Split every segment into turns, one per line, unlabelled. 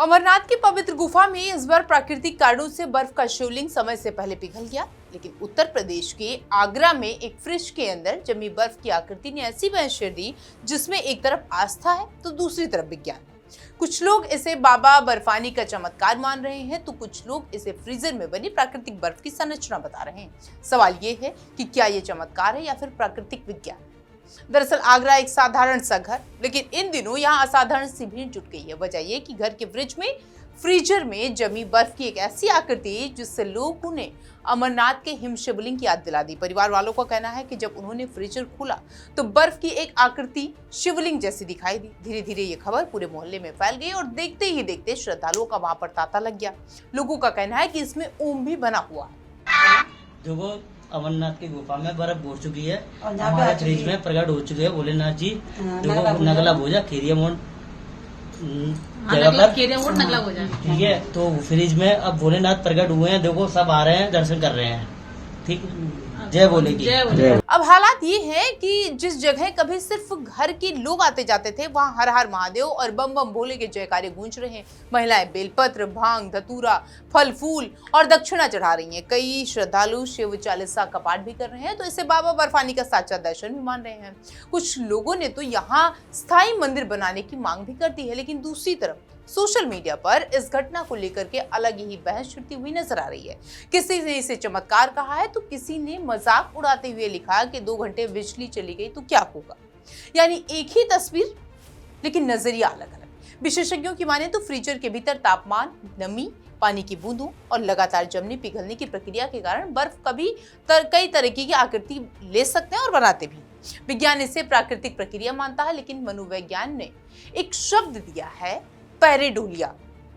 अमरनाथ की पवित्र गुफा में इस बार प्राकृतिक कारणों से बर्फ का शिवलिंग समय से पहले पिघल गया। लेकिन उत्तर प्रदेश के आगरा में एक फ्रिज के अंदर जमी बर्फ की आकृति ने ऐसी बहस छेड़ दी जिसमें एक तरफ आस्था है तो दूसरी तरफ विज्ञान है। कुछ लोग इसे बाबा बर्फानी का चमत्कार मान रहे हैं तो कुछ लोग इसे फ्रीजर में बनी प्राकृतिक बर्फ की संरचना बता रहे हैं। सवाल ये है कि क्या ये चमत्कार है या फिर प्राकृतिक विज्ञान। दरअसल आगरा एक साधारण सा घर, लेकिन इन दिनों यहाँ असाधारण सी भीड़ जुट गई है। वजह यह कि घर के फ्रीजर में जमी बर्फ की एक ऐसी आकृति जिससे लोग उन्हें अमरनाथ के हिम शिवलिंग की याद दिला दी। परिवार वालों का कहना है कि जब उन्होंने फ्रीजर खोला तो बर्फ की एक आकृति शिवलिंग जैसी दिखाई दी। धीरे धीरे ये खबर पूरे मोहल्ले में फैल गई और देखते ही देखते श्रद्धालुओं का वहां पर तांता लग गया। लोगों का कहना है कि इसमें ओम भी बना हुआ है।
देखो, अमरनाथ की गुफा में बर्फ हो चुकी है, हमारे फ्रिज में प्रकट हो चुके हैं भोलेनाथ जी। देखो, नगला भोजा खीरिया मोड़ जगह पर
नगला भोजा,
ठीक है। तो फ्रिज में अब भोलेनाथ प्रकट हुए हैं। देखो, सब आ रहे हैं, दर्शन कर रहे हैं। ठीक, जय भोले की।
अब हालात ये है कि जिस जगह कभी सिर्फ घर के लोग आते जाते थे वहाँ हर हर महादेव और बम बम भोले के जयकारे गूंज रहे हैं। महिलाएं बेलपत्र, भांग, धतूरा, फल फूल और दक्षिणा चढ़ा रही हैं। कई श्रद्धालु शिव चालीसा का पाठ भी कर रहे हैं तो इसे बाबा बर्फानी का साचा दर्शन भी मान रहे हैं। कुछ लोगों ने तो यहाँ स्थायी मंदिर बनाने की मांग भी कर दी है, लेकिन दूसरी तरफ सोशल मीडिया पर इस घटना को लेकर के अलग ही बहस छिड़ती हुई नजर आ रही है। किसी ने इसे चमत्कार कहा है तो किसी ने मजाक उड़ाते हुए लिखा कि 2 घंटे बिजली चली गई तो क्या होगा। यानी एक ही तस्वीर लेकिन नजरिया अलग अलग। विशेषज्ञों की माने तो फ्रीजर के भीतर तापमान, नमी, पानी की बूंदों और लगातार जमने पिघलने की प्रक्रिया के कारण बर्फ कई तरह की आकृति ले सकते हैं और बनाते भी। विज्ञान इसे प्राकृतिक प्रक्रिया मानता है, लेकिन मनोविज्ञान ने एक शब्द दिया है पैरेडोलिया,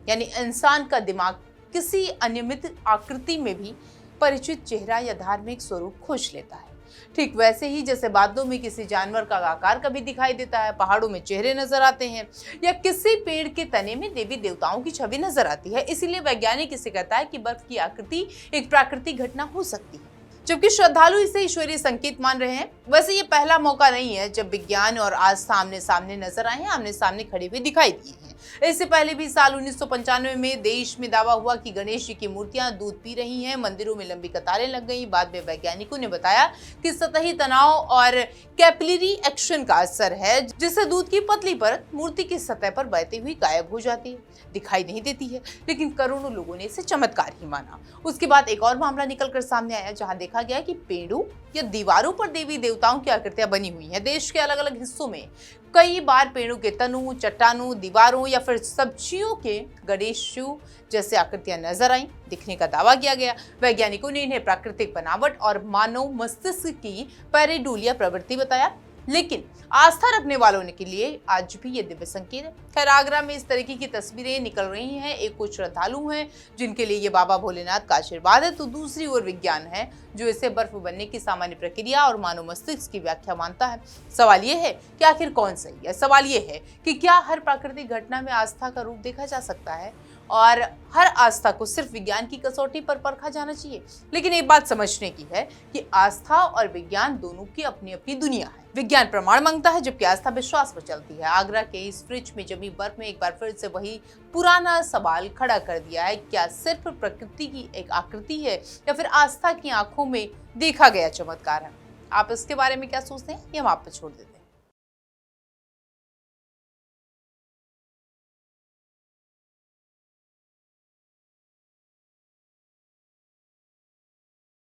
यानी इंसान का दिमाग किसी अनियमित आकृति में भी परिचित चेहरा या धार्मिक स्वरूप खोज लेता है। ठीक वैसे ही जैसे बादलों में किसी जानवर का आकार कभी दिखाई देता है, पहाड़ों में चेहरे नजर आते हैं या किसी पेड़ के तने में देवी देवताओं की छवि नजर आती है। इसीलिए वैज्ञानिक इसे कहता है कि बर्फ की आकृति एक प्राकृतिक घटना हो सकती है, जबकि श्रद्धालु इसे ईश्वरीय संकेत मान रहे हैं। वैसे ये पहला मौका नहीं है जब विज्ञान और आस्था आमने सामने नजर आए हैं, आमने सामने खड़े हुए दिखाई दिए हैं। इससे पहले भी साल 1995 में देश में दावा हुआ कि गणेश जी की मूर्तियां दूध पी रही हैं, मंदिरों में लंबी कतारें लग गई। बाद में वैज्ञानिकों ने बताया कि सतही तनाव और कैपिलरी एक्शन का असर है, जिससे दूध की पतली परत मूर्ति की सतह पर बहती हुई गायब हो जाती है, दिखाई नहीं देती है। लेकिन करोड़ों लोगों ने इसे चमत्कार ही माना। उसके बाद एक और मामला निकलकर सामने आया जहां देखा गया कि पेड़ों या दीवारों पर देवी देवताओं की आकृतियां बनी हुई हैं। देश के अलग अलग हिस्सों में कई बार पेड़ों के तनों, चट्टानों, दीवारों या फिर सब्जियों के गणेश शिव जैसे आकृतियां नजर आई, दिखने का दावा किया गया। वैज्ञानिकों ने इन्हें प्राकृतिक बनावट और मानव मस्तिष्क की पैरेडोलिया प्रवृत्ति बताया, लेकिन आस्था रखने वालों के लिए आज भी ये दिव्य संकेत है। खैर, आगरा में इस तरीके की तस्वीरें निकल रही हैं। एक कुछ श्रद्धालु हैं जिनके लिए ये बाबा भोलेनाथ का आशीर्वाद है, तो दूसरी ओर विज्ञान है जो इसे बर्फ बनने की सामान्य प्रक्रिया और मानव मस्तिष्क की व्याख्या मानता है। सवाल ये है कि आखिर कौन सही है। सवाल ये है कि क्या हर प्राकृतिक घटना में आस्था का रूप देखा जा सकता है और हर आस्था को सिर्फ विज्ञान की कसौटी पर परखा जाना चाहिए। लेकिन एक बात समझने की है कि आस्था और विज्ञान दोनों की अपनी अपनी दुनिया है। विज्ञान प्रमाण मांगता है जबकि आस्था विश्वास पर चलती है। आगरा के इस फ्रिज में जमी बर्फ में एक बार फिर से वही पुराना सवाल खड़ा कर दिया है, क्या सिर्फ प्रकृति की एक आकृति है या फिर आस्था की आंखों में देखा गया चमत्कार है। आप इसके बारे में क्या सोचते हैं, ये हम आप पर छोड़ देते हैं।